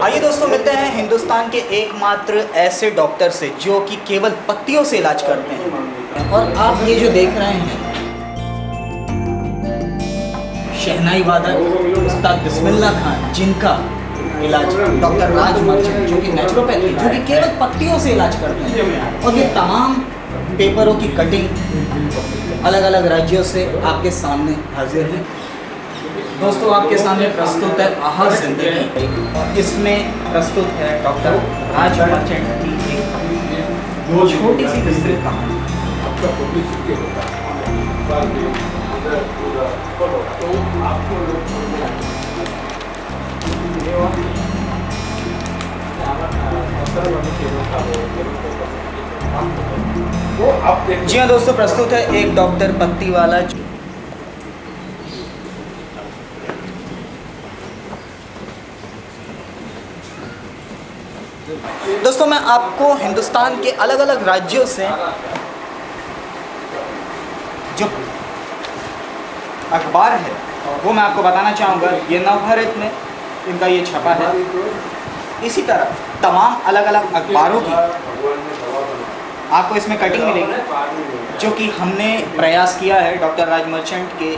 आइए दोस्तों, मिलते हैं हिंदुस्तान के एकमात्र ऐसे डॉक्टर से जो कि केवल पत्तियों से इलाज करते हैं। और आप ये जो देख रहे हैं, शहनाई वादक उस्ताद बिस्मिल्लाह खान, जिनका इलाज डॉक्टर राज मर्चेंट जो कि नेचुरोपैथी, जो कि केवल पत्तियों से इलाज करते हैं। और ये तमाम पेपरों की कटिंग अलग अलग राज्यों से आपके सामने हाजिर है। दोस्तों, आपके सामने प्रस्तुत है आहा जिंदगी, और इसमें प्रस्तुत है डॉक्टर राज मर्चेंट की एक छोटी सी विस्तृत कहानी। जी हाँ दोस्तों, प्रस्तुत है एक डॉक्टर पत्ती वाला। दोस्तों, मैं आपको हिंदुस्तान के अलग अलग राज्यों से जो अखबार है वो मैं आपको बताना चाहूँगा। ये नवभारत में इनका ये छपा है। इसी तरह तमाम अलग अलग अखबारों की आपको इसमें कटिंग मिलेगी, जो कि हमने प्रयास किया है डॉक्टर राज मर्चेंट के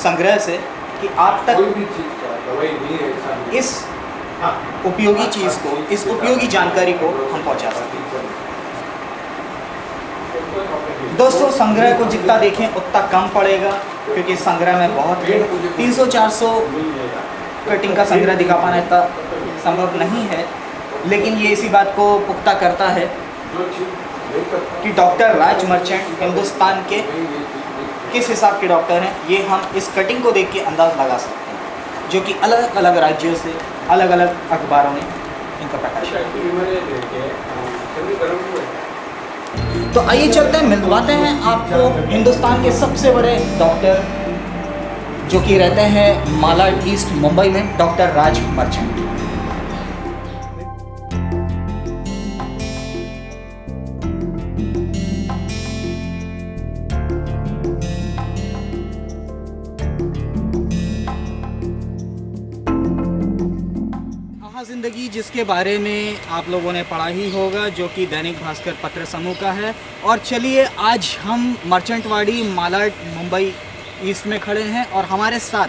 संग्रह से कि आप तक इस उपयोगी चीज़ को, इस उपयोगी जानकारी को हम पहुंचा सकें। दोस्तों, संग्रह को जितना देखें उतना कम पड़ेगा, क्योंकि संग्रह में बहुत 300-400 कटिंग का संग्रह दिखा पाना इतना संभव नहीं है। लेकिन ये इसी बात को पुख्ता करता है कि डॉक्टर राज मर्चेंट हिंदुस्तान के किस हिसाब के डॉक्टर हैं, ये हम इस कटिंग को देख के अंदाज़ लगा सकते हैं, जो कि अलग अलग राज्यों से अलग अलग अखबारों में इनका प्रकाशन। तो आइए चलते हैं, मिलवाते हैं आपको हिंदुस्तान के सबसे बड़े डॉक्टर जो कि रहते हैं मालाड ईस्ट मुंबई में, डॉक्टर राज मर्चेंट। जिंदगी, जिसके बारे में आप लोगों ने पढ़ा ही होगा, जो कि दैनिक भास्कर पत्र समूह का है। और चलिए, आज हम मर्चेंटवाड़ी मालाड मुंबई ईस्ट में खड़े हैं और हमारे साथ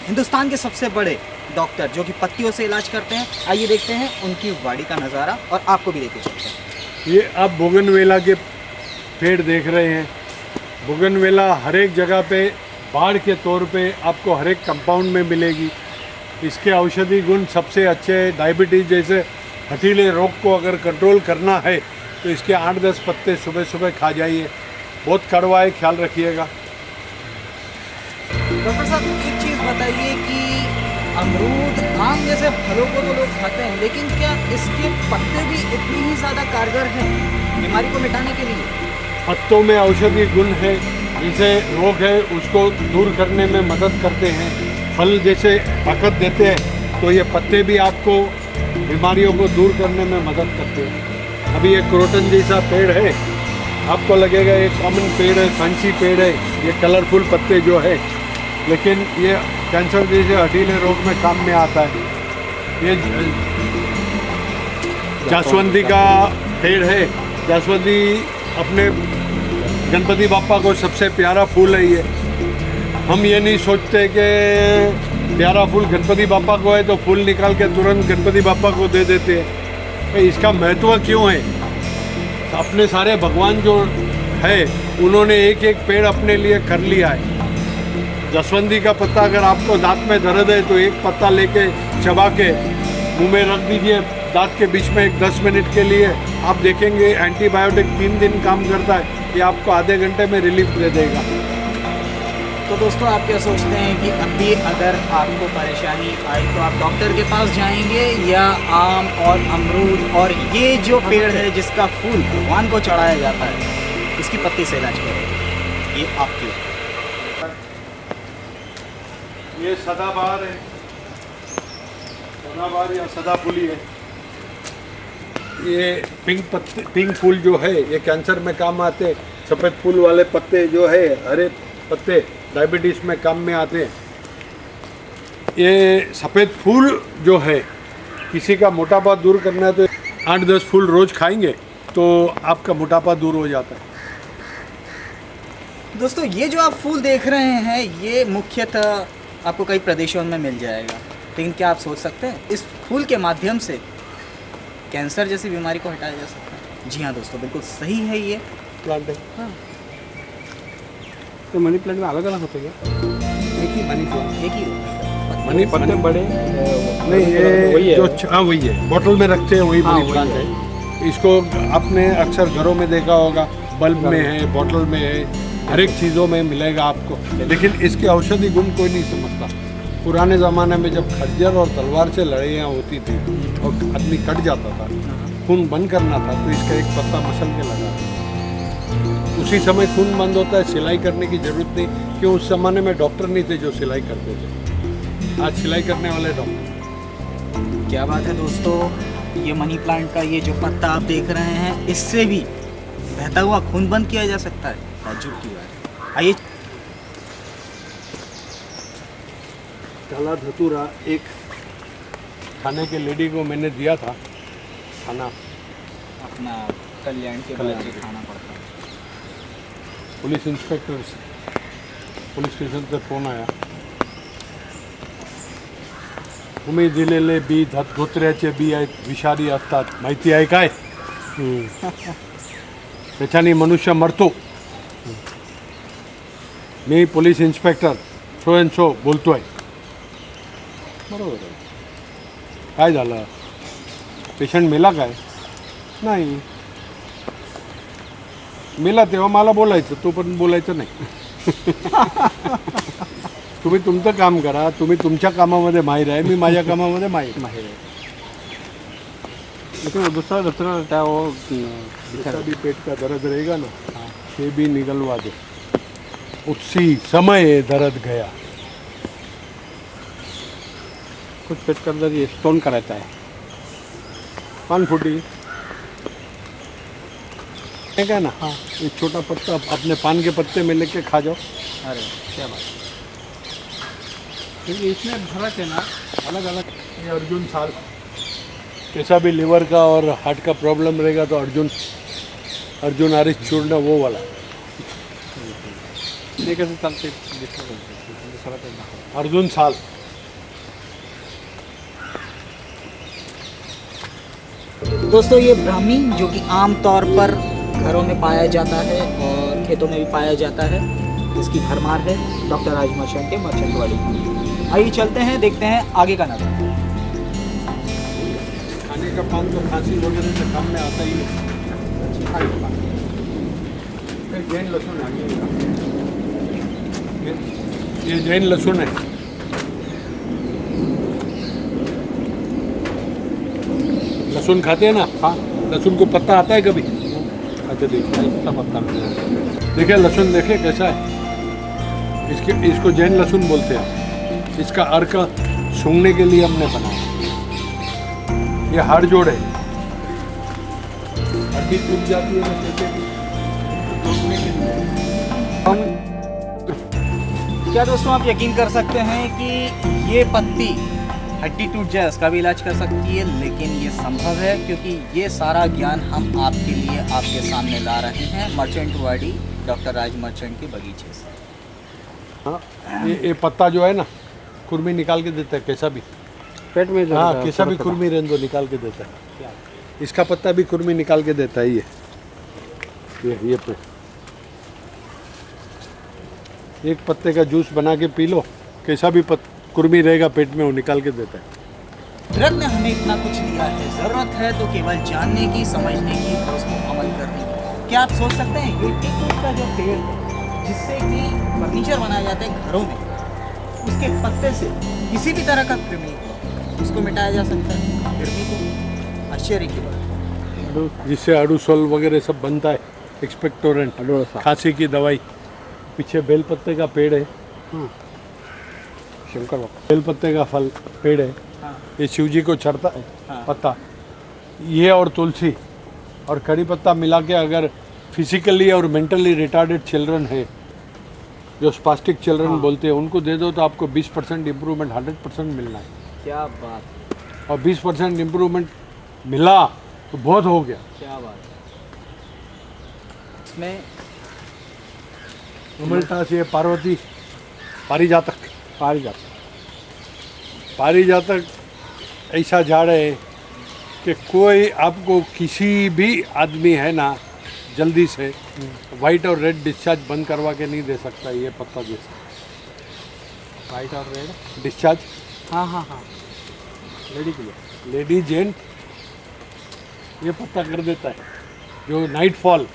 हिंदुस्तान के सबसे बड़े डॉक्टर जो कि पत्तियों से इलाज करते हैं। आइए देखते हैं उनकी वाड़ी का नज़ारा और आपको भी लेके चलते हैं। ये आप बोगनवेला के पेड़ देख रहे हैं। बोगनवेला हर एक जगह पे बाढ़ के तौर पे आपको हर एक कंपाउंड में मिलेगी। इसके औषधि गुण सबसे अच्छे हैं। डायबिटीज़ जैसे हठीले रोग को अगर कंट्रोल करना है तो इसके 8-10 पत्ते सुबह सुबह खा जाइए। बहुत कड़वा है, ख्याल रखिएगा। डॉक्टर साहब, एक चीज़ बताइए कि अमरूद, आम जैसे फलों को तो लोग खाते हैं, लेकिन क्या इसके पत्ते भी इतनी ही ज़्यादा कारगर हैं बीमारी को मिटाने के लिए? पत्तों में औषधि गुण है, जिसे रोग है उसको दूर करने में मदद करते हैं। फल जैसे ताकत देते हैं, तो ये पत्ते भी आपको बीमारियों को दूर करने में मदद करते हैं। अभी ये क्रोटन जैसा पेड़ है, आपको लगेगा ये कॉमन पेड़ है, फैंसी पेड़ है, ये कलरफुल पत्ते जो है, लेकिन ये कैंसर जैसे हठीले रोग में काम में आता है। ये जासवंती का पेड़ है। जासवंती अपने गणपति बापा को सबसे प्यारा फूल है। ये हम ये नहीं सोचते कि प्यारा फूल गणपति बापा को है तो फूल निकाल के तुरंत गणपति बापा को दे देते हैं। भाई, इसका महत्व क्यों है? अपने सारे भगवान जो है उन्होंने एक एक पेड़ अपने लिए कर लिया है। जसवंती का पत्ता अगर आपको दांत में दर्द है तो एक पत्ता लेके चबा के मुंह में रख दीजिए दांत के बीच में 10 मिनट के लिए। आप देखेंगे एंटीबायोटिक 3 दिन काम करता है, ये आपको आधे घंटे में रिलीफ दे देगा। तो दोस्तों, आप क्या सोचते हैं कि अभी अगर आपको परेशानी आई तो आप डॉक्टर के पास जाएंगे या आम और अमरूद और ये जो पेड़ है जिसका फूल भगवान को चढ़ाया जाता है, इसकी पत्ती से इलाज करेंगे? ये आपकी ये सदाबहार है, सदाबहार या सदाफुली है। ये पिंक फूल जो है ये कैंसर में काम आते। सफ़ेद फूल वाले पत्ते जो है, हरे पत्ते डायबिटीज़ में काम में आते हैं। ये सफ़ेद फूल जो है किसी का मोटापा दूर करना है तो 8-10 फूल रोज खाएंगे तो आपका मोटापा दूर हो जाता है। दोस्तों ये जो आप फूल देख रहे हैं ये मुख्यतः आपको कई प्रदेशों में मिल जाएगा, लेकिन क्या आप सोच सकते हैं इस फूल के माध्यम से कैंसर जैसी बीमारी को हटाया जा सकता है? जी हाँ दोस्तों, बिल्कुल सही है ये प्लांट है। हाँ। तो मनी प्लांट में अलग अलग होते हैं क्या? एक ही मनी प्लांट, एक ही मनी पत्ते बड़े नहीं, वही ये है। जो हाँ वही है, बॉटल में रखते हैं वही हाँ, मनी वही प्लांट है। है। इसको आपने अक्सर घरों में देखा होगा, बल्ब में है, बॉटल में है, हर एक चीज़ों में मिलेगा आपको, लेकिन इसके औषधि गुण कोई नहीं समझता। पुराने ज़माने में जब खज्जर और तलवार से लड़ाइयाँ होती थी और आदमी कट जाता था, खून बंद करना था तो इसका एक पत्ता मसल के लगा, उसी समय खून बंद होता है। सिलाई करने की जरूरत नहीं, क्यों उस ज़माने में डॉक्टर नहीं थे जो सिलाई करते थे, आज सिलाई करने वाले डॉक्टर। क्या बात है दोस्तों, ये मनी प्लांट का ये जो पत्ता आप देख रहे हैं इससे भी बहता हुआ खून बंद किया जा सकता है। ताज्जुब की बात है। आइए काला धतूरा एक खाने के लेडी को मैंने दिया था खाना, अपना कल्याण के कल्याण बाद ये के। खाना पड़ता है। पुलिस इंस्पेक्टर से पुलिस स्टेशन से फोन आया, तुम्ही दिलेले बी धोत्र्याचे बी आहेत विषारी असतात माहिती आहे काय? त्याच्याने मनुष्य मरतो. मी police inspector so and so बोलतोय. बरोबर आहे. काय झालं? पेशंट मेला काय? नाही. मेला तेव्हा मला बोलायचं, तोपर्यंत बोलायचं नाही. तुम्ही तुमचं काम करा, तुम्ही तुमच्या कामामध्ये माहीर आहे, मी माझ्या कामामध्ये माहीर आहे. लेकिन वो दूसरा डॉक्टर रहता है वो जैसा भी पेट का दर्द रहेगा ना, ये भी निकलवा दो. उसी समय दर्द गया. कुछ पेट के अंदर ये स्टोन का रहता है। पान फूटी है ना, हाँ, एक छोटा पत्ता अपने पान के पत्ते में लेके खा जाओ. अरे क्या बात। क्योंकि इसमें फर्क है ना, अलग अलग। ये अर्जुन साल, कैसा भी लिवर का और हार्ट का प्रॉब्लम रहेगा तो अर्जुन आरिस चूर्ण वो वाला. ये कैसे चलते दूसरा करना। अर्जुन साल. दोस्तों ये ब्राह्मी जो कि आम तौर पर घरों में पाया जाता है और खेतों में भी पाया जाता है, इसकी भरमार है डॉक्टर राज मर्चेंट के मर्चेंटवाड़ी। आइए चलते हैं, देखते हैं आगे का नज़ारा। खाने का पान तो खांसी वगैरह से काम में आता ही है. जैन लहसुन आगे, ये जैन लहसुन है. लहसुन खाते हैं ना? हाँ. लहसुन को पत्ता आता है कभी? अच्छा देखिए, इसका पत्ता देखिए, लहसुन देखिए कैसा है. इसको जैन लहसुन बोलते हैं. इसका अर्क सूंघने के लिए हमने बनाया. ये हाड़ जोड़ है, हड्डी टूट जाती है ना जैसे कि, तोड़ने के लिए हम क्या दोस्तों आप यकीन कर सकते हैं कि ये पत्ती हड्डी टूट जाए उसका भी इलाज कर सकती है, लेकिन ये संभव है क्योंकि ये सारा ज्ञान हम आपके लिए आपके सामने ला रहे हैं मर्चेंटवाड़ी डॉक्टर राज मर्चेंट के बगीचे से। हाँ, ये पत्ता जो है ना, कुर्मी निकाल के देता है कैसा भी. पेट में जो हाँ, रहता है, कैसा भी थोड़ा- कुर्मी रहने दो, निकाल के देता है. इसका पत्ता भी कुर्मी निकाल के देता है. ये पे एक पत्ते का जूस बना के पी लो, कैसा भी कुर्मी रहेगा पेट में वो निकाल के देता है. कुदरत ने हमें इतना कुछ दिया है, ज़रूरत है तो केवल जानने की, समझने की और उसको अमल करने की। क्या आप सोच सकते हैं ये टीक का जो पेड़ है जिससे कि फर्नीचर बनाया जाता है घरों में, उसके पत्ते से किसी भी तरह का कृमि उसको मिटाया जा सकता है। कृमि को आश्चर्य की बात। जिससे अडुसोल वगैरह सब बनता है, एक्सपेक्टोरेंट, अडोसा। खांसी की दवाई. पीछे बेल पत्ते का पेड़ है, शंकर बाबा। बेल पत्ते का फल पेड़ है. हाँ। ये शिव जी को चढ़ता है. हाँ। पत्ता ये और तुलसी और कड़ी पत्ता मिला के अगर फिजिकली और मेंटली रिटार्डेड चिल्ड्रन है, जो स्पास्टिक चिल्ड्रन बोलते हैं, उनको दे दो तो आपको 20% इम्प्रूवमेंट 100% मिलना है. क्या बात। और 20% इम्प्रूवमेंट मिला तो बहुत हो गया। क्या बात है। इसमें उमलटास ये पार्वती पारिजातक पारिजात पारिजातक ऐसा झाड़ है कि कोई आपको किसी भी आदमी है ना जल्दी से वाइट और रेड डिस्चार्ज बंद करवा के नहीं दे सकता, ये पत्ता दे सकता। वाइट और रेड डिस्चार्ज हाँ हाँ हाँ लेडी के लिए लेडी जेंट ये पत्ता कर देता है, जो नाइट फॉल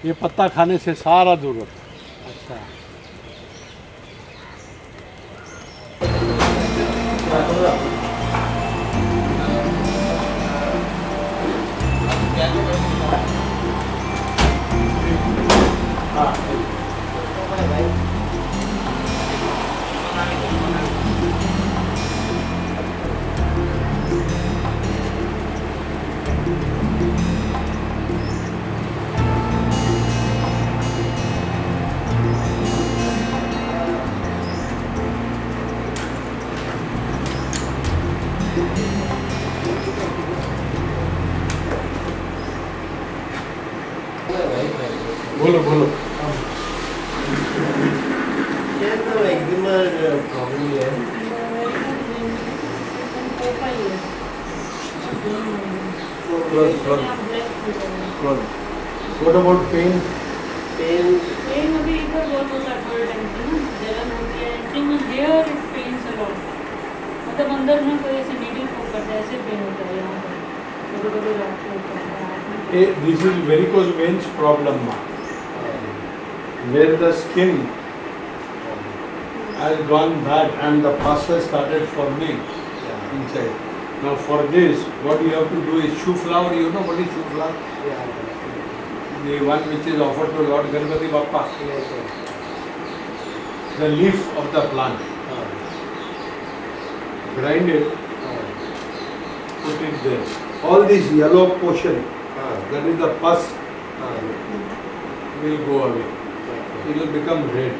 ये पत्ता खाने से सारा दूर होता है। अच्छा बोलो बोलो। ये तो एक्जिमा प्रॉब्लम है। What about pain? Pain pain अभी इधर बहुत होता है थोड़े टाइम से ना, जलन होती है, एंट्रिंग में here it pens a lot, मतलब अंदर में कोई ऐसे नीडल पोक करता है, ऐसे पेन होता है यहाँ पर, कभी-कभी रात को होता है, रात में। This is varicose veins problem, where the skin has gone bad and the pus has started forming inside. Now for this, what you have to do is shoe flower. You know what is shoe flower? The one which is offered to Lord Ganpati Bappa. The leaf of the plant. Grind it, put it there. All this yellow portion, that is the pus, will go away. It will become red.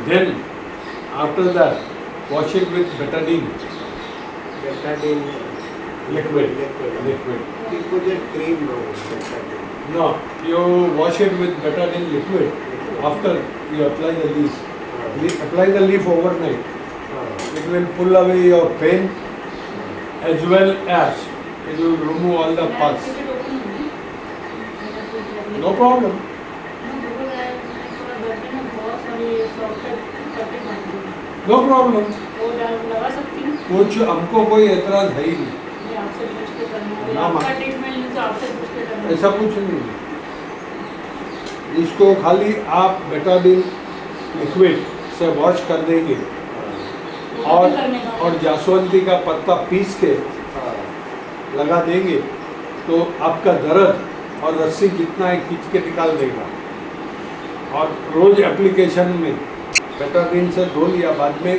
Then, after that, wash it with betadine Betadine liquid. Liquid liquid cream Betadine No, you wash it with betadine liquid after you apply the leaf. Apply the leaf overnight. It will pull away your pain as well as it will remove all the मैं pus. Ticket open होगी, मैंने कुछ लगने No का- problem. मैं बिल्कुल मैं थोड़ा घर पे ना बहुत सारी सॉफ्ट कटे बांधी हूँ, No problem. वो लगा सकती हूँ, कुछ हमको कोई एतराज है ही नहीं, ये आपसे पूछ के करना है, ना, आपका ट्रीटमेंट नहीं तो आपसे पूछ के करना है। ऐसा कुछ नहीं है। इसको खाली आप बेटाडीन लिक्विड से वॉश कर देंगे वो और कटिंग करने का। और जासवंती का पत्ता पीस के लगा देंगे तो आपका दर्द और रस्सी जितना है खींच के निकाल देगा। और रोज एप्लीकेशन में बेटाडीन से धो लिया, बाद में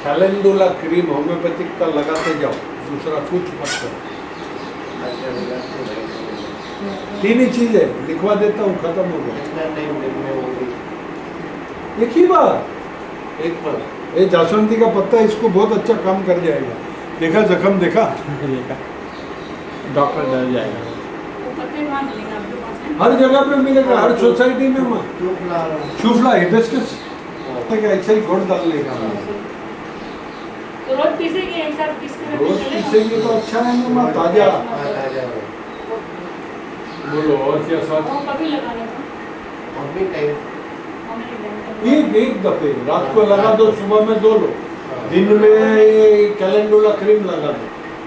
कैलेंडुला क्रीम होम्योपैथिक का लगाते जाओ, दूसरा कुछ मत करो। तीन ही चीज़ है, लिखवा देता हूँ, खत्म हो गया। कितना टाइम दिन में होगी? एक ही बार एक बार ये जासवंती का पत्ता इसको बहुत अच्छा काम कर जाएगा। देखा जख्म देखा, डॉक्टर डर जाएगा। वो पत्ते कहाँ मिलेंगे आपके पास है? हर जगह पे मिलेगा, हर सोसाइटी में माँ ट्यूब ला रहा हूँ। शूफला हिबिस्कस ऐसे ही घोट डाल लेगा। तो रोज पीसेंगे, एक साथ पीस के रोज चलेगा? पीसेंगे तो अच्छा है ना माँ, ताजा। हाँ, ताजा है। बोलो और क्या साथ? वो कभी लगाने का? और भी टाइम एक दफे रात को लगा दो, सुबह में धो लो, दिन में ये कैलेंडुला क्रीम लगा दो।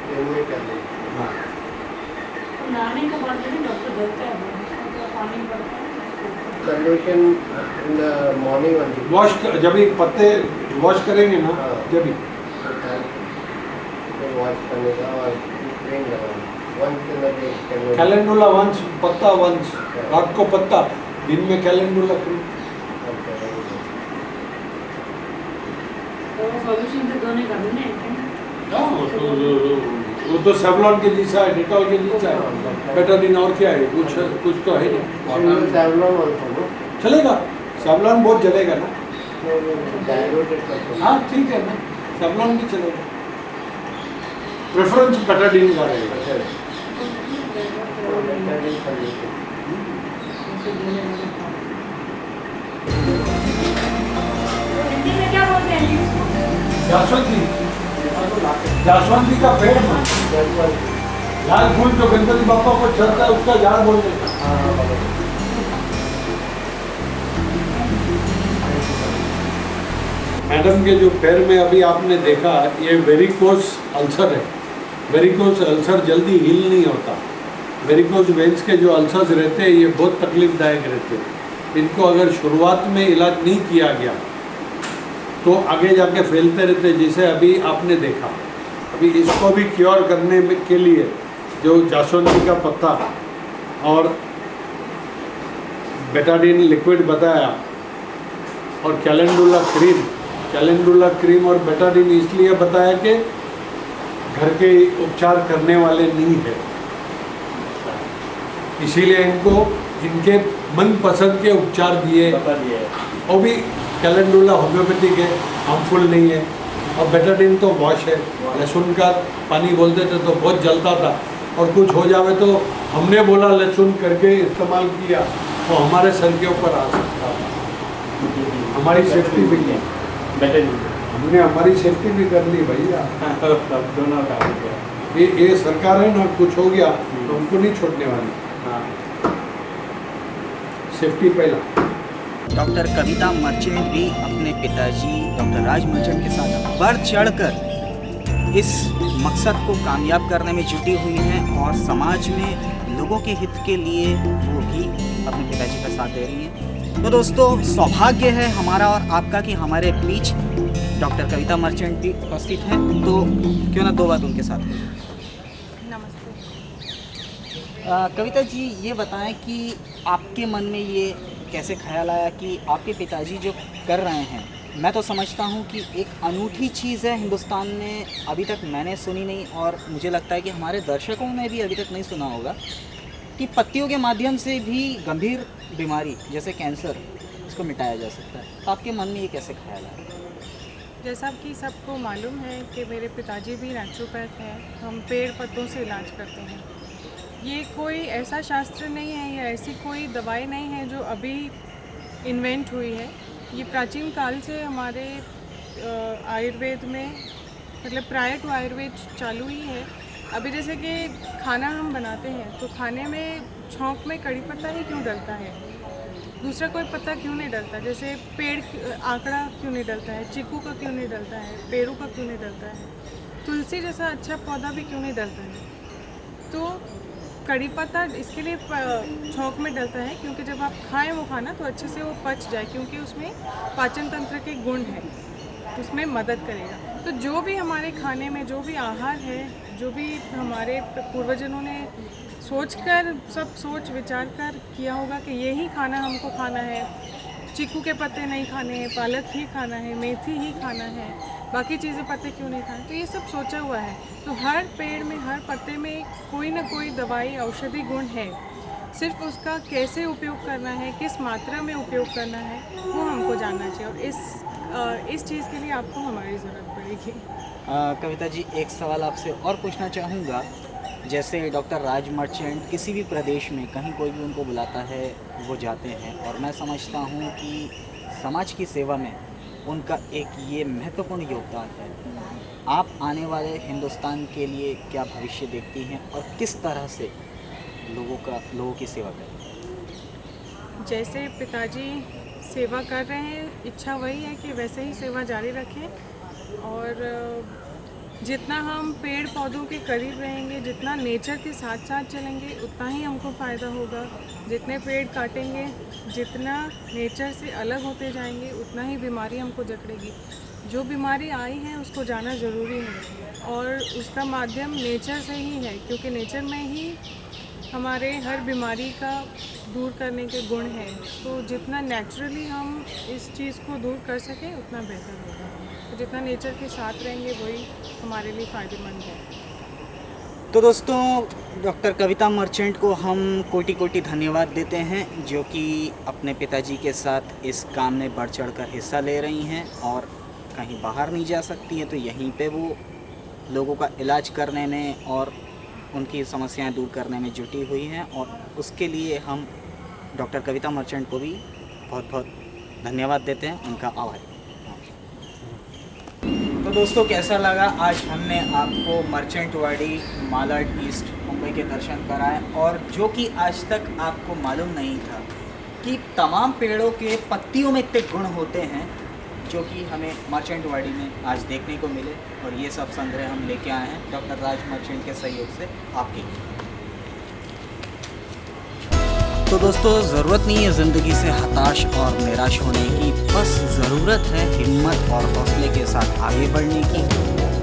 दिन में कर दें। हाँ। तो नहाने के बाद यदि डॉक्टर बोलता है तो पानी पड़ता है Solution in the morning only. Wash जब ये पत्ते वॉश करेंगे ना, हाँ। जब ही फिर वॉश करने का और क्रीम लगाना। Once in a day can calendula once पत्ता वंस, रात को पत्ता, दिन में कैलेंडुला क्रीम। तो सॉल्यूशन से धोने का भी नहीं हाँ, वो तो सेवलॉन के जैसा है, डेटॉल के जैसा है, बेटाडीन और क्या है, कुछ तो है नहीं। Savlon also, no? चलेगा, सेवलॉन बहुत जलेगा ना। डायलोटेड करते हैं। हाँ ठीक है ना, सेवलॉन भी चलेगा। प्रेफरेंस बेटाडीन का रहेगा। अच्छा, तो बेटाडीन कर लेते हैं। हिंदी में क्या बोलते हैं जी उसको? जासवंती, जासवंती का पेड़ में लाल फूल जो गणपति बापा को चढ़ता है उसका झाड़ बोलते हैं। हाँ, बराबर। मैडम के जो पैर में अभी आपने देखा, ये वेरिकोस अल्सर है। वेरिकोस अल्सर जल्दी हील नहीं होता। वेरिकोस वेन्स के जो अल्सर्स रहते हैं ये बहुत तकलीफदायक रहते हैं। इनको अगर शुरुआत में इलाज नहीं किया गया तो आगे जाके फैलते रहते, जैसे अभी आपने देखा। अभी इसको भी क्योर करने के लिए जो जासवंती का पत्ता और बेटाडीन लिक्विड बताया और कैलेंडुला क्रीम और बेटाडीन इसलिए बताया कि घर के उपचार करने वाले नहीं है, इसीलिए इनको इनके मनपसंद के उपचार दिए। वो भी कैलेंडुला होम्योपैथिक है, हार्मफुल नहीं है। और बेटाडीन तो वॉश है, लहसुन का पानी बोलते थे तो बहुत जलता था, और कुछ हो जावे तो हमने बोला लहसुन करके इस्तेमाल किया तो हमारे सर के ऊपर आ सकता था। हमारी सेफ्टी भी की, हमने हमारी सेफ्टी भी कर ली भैया। दोनों का ये सरकार है ना, कुछ हो गया तो हमको नहीं छोड़ने वाली। सेफ्टी पहला। डॉक्टर कविता मर्चेंट भी अपने पिताजी डॉक्टर राज मर्चेंट के साथ बढ़ चढ़कर इस मकसद को कामयाब करने में जुटी हुई हैं और समाज में लोगों के हित के लिए वो भी अपने पिताजी का साथ दे रही हैं। तो दोस्तों, सौभाग्य है हमारा और आपका कि हमारे बीच डॉक्टर कविता मर्चेंट भी उपस्थित हैं। तो क्यों ना दो बात उनके साथ करें। नमस्ते। कविता जी, ये बताएं कि आपके मन में ये कैसे ख्याल आया कि आपके पिताजी जो कर रहे हैं, मैं तो समझता हूँ कि एक अनूठी चीज़ है, हिंदुस्तान में अभी तक मैंने सुनी नहीं और मुझे लगता है कि हमारे दर्शकों ने भी अभी तक नहीं सुना होगा कि पत्तियों के माध्यम से भी गंभीर बीमारी जैसे कैंसर, इसको मिटाया जा सकता है। तो आपके मन में ये कैसे ख्याल आया? जैसा कि सबको मालूम है कि मेरे पिताजी भी नेचुरोपैथ हैं, हम पेड़ पत्तों से इलाज करते हैं। ये कोई ऐसा शास्त्र नहीं है या ऐसी कोई दवाई नहीं है जो अभी इन्वेंट हुई है। ये प्राचीन काल से हमारे आयुर्वेद में, मतलब प्रायर टू आयुर्वेद चालू ही है। अभी जैसे कि खाना हम बनाते हैं तो खाने में छौंक में कड़ी पत्ता ही क्यों डलता है, दूसरा कोई पत्ता क्यों नहीं डलता? जैसे पेड़ आंकड़ा क्यों नहीं डलता है, चीकू का क्यों नहीं डलता है, पेड़ों का क्यों नहीं डलता है, तुलसी जैसा अच्छा पौधा भी क्यों नहीं डलता है? तो कड़ी पत्ता इसके लिए छौंक में डलता है क्योंकि जब आप खाएं वो खाना तो अच्छे से वो पच जाए, क्योंकि उसमें पाचन तंत्र के गुण हैं, उसमें मदद करेगा। तो जो भी हमारे खाने में जो भी आहार है, जो भी हमारे पूर्वजों ने सोचकर, सब सोच विचार कर किया होगा कि यही खाना हमको खाना है, चीकू के पत्ते नहीं खाने हैं, पालक ही खाना है, मेथी ही खाना है, बाकी चीज़ें पत्ते क्यों नहीं खाने। तो ये सब सोचा हुआ है। तो हर पेड़ में, हर पत्ते में कोई ना कोई दवाई औषधि गुण है, सिर्फ उसका कैसे उपयोग करना है, किस मात्रा में उपयोग करना है, वो हमको जानना चाहिए। और इस चीज़ के लिए आपको हमारी ज़रूरत पड़ेगी। कविता जी, एक सवाल आपसे और पूछना चाहूँगा। जैसे डॉक्टर राज मर्चेंट किसी भी प्रदेश में कहीं कोई भी उनको बुलाता है वो जाते हैं, और मैं समझता हूँ कि समाज की सेवा में उनका एक ये महत्वपूर्ण योगदान है। आप आने वाले हिंदुस्तान के लिए क्या भविष्य देखती हैं और किस तरह से लोगों की सेवा करें? जैसे पिताजी सेवा कर रहे हैं, इच्छा वही है कि वैसे ही सेवा जारी रखें। और जितना हम पेड़ पौधों के करीब रहेंगे, जितना नेचर के साथ साथ चलेंगे, उतना ही हमको फ़ायदा होगा। जितने पेड़ काटेंगे, जितना नेचर से अलग होते जाएंगे, उतना ही बीमारी हमको जकड़ेगी। जो बीमारी आई है उसको जाना ज़रूरी है और उसका माध्यम नेचर से ही है, क्योंकि नेचर में ही हमारे हर बीमारी का दूर करने के गुण हैं। तो जितना नेचुरली हम इस चीज़ को दूर कर सकें उतना बेहतर होगा। तो जितना नेचर के साथ रहेंगे वही हमारे लिए फ़ायदेमंद है। तो दोस्तों डॉक्टर कविता मर्चेंट को हम कोटि कोटि धन्यवाद देते हैं, जो कि अपने पिताजी के साथ इस काम में बढ़ चढ़ कर हिस्सा ले रही हैं और कहीं बाहर नहीं जा सकती हैं तो यहीं पे वो लोगों का इलाज करने में और उनकी समस्याएं दूर करने में जुटी हुई हैं। और उसके लिए हम डॉक्टर कविता मर्चेंट को भी बहुत बहुत धन्यवाद देते हैं, उनका आभार। तो दोस्तों कैसा लगा, आज हमने आपको मर्चेंट वाड़ी मालाड ईस्ट मुंबई के दर्शन कराए, और जो कि आज तक आपको मालूम नहीं था कि तमाम पेड़ों के पत्तियों में इतने गुण होते हैं, जो कि हमें मर्चेंट वाड़ी में आज देखने को मिले। और ये सब संग्रह हम लेके आए हैं डॉक्टर राज मर्चेंट के सहयोग से आपके लिए। तो दोस्तों ज़रूरत नहीं है ज़िंदगी से हताश और निराश होने की, बस ज़रूरत है हिम्मत और हौसले के साथ आगे बढ़ने की।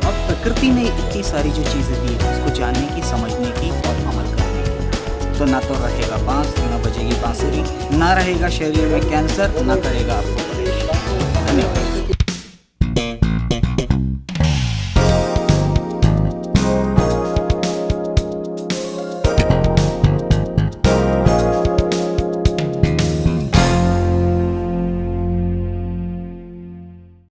और प्रकृति ने इतनी सारी जो चीज़ें दी हैं उसको जानने की, समझने की और अमल करने की। तो ना तो रहेगा बांस, ना बजेगी बांसुरी, ना रहेगा शरीर में कैंसर, ना करेगा आपको परेशान। धन्यवाद।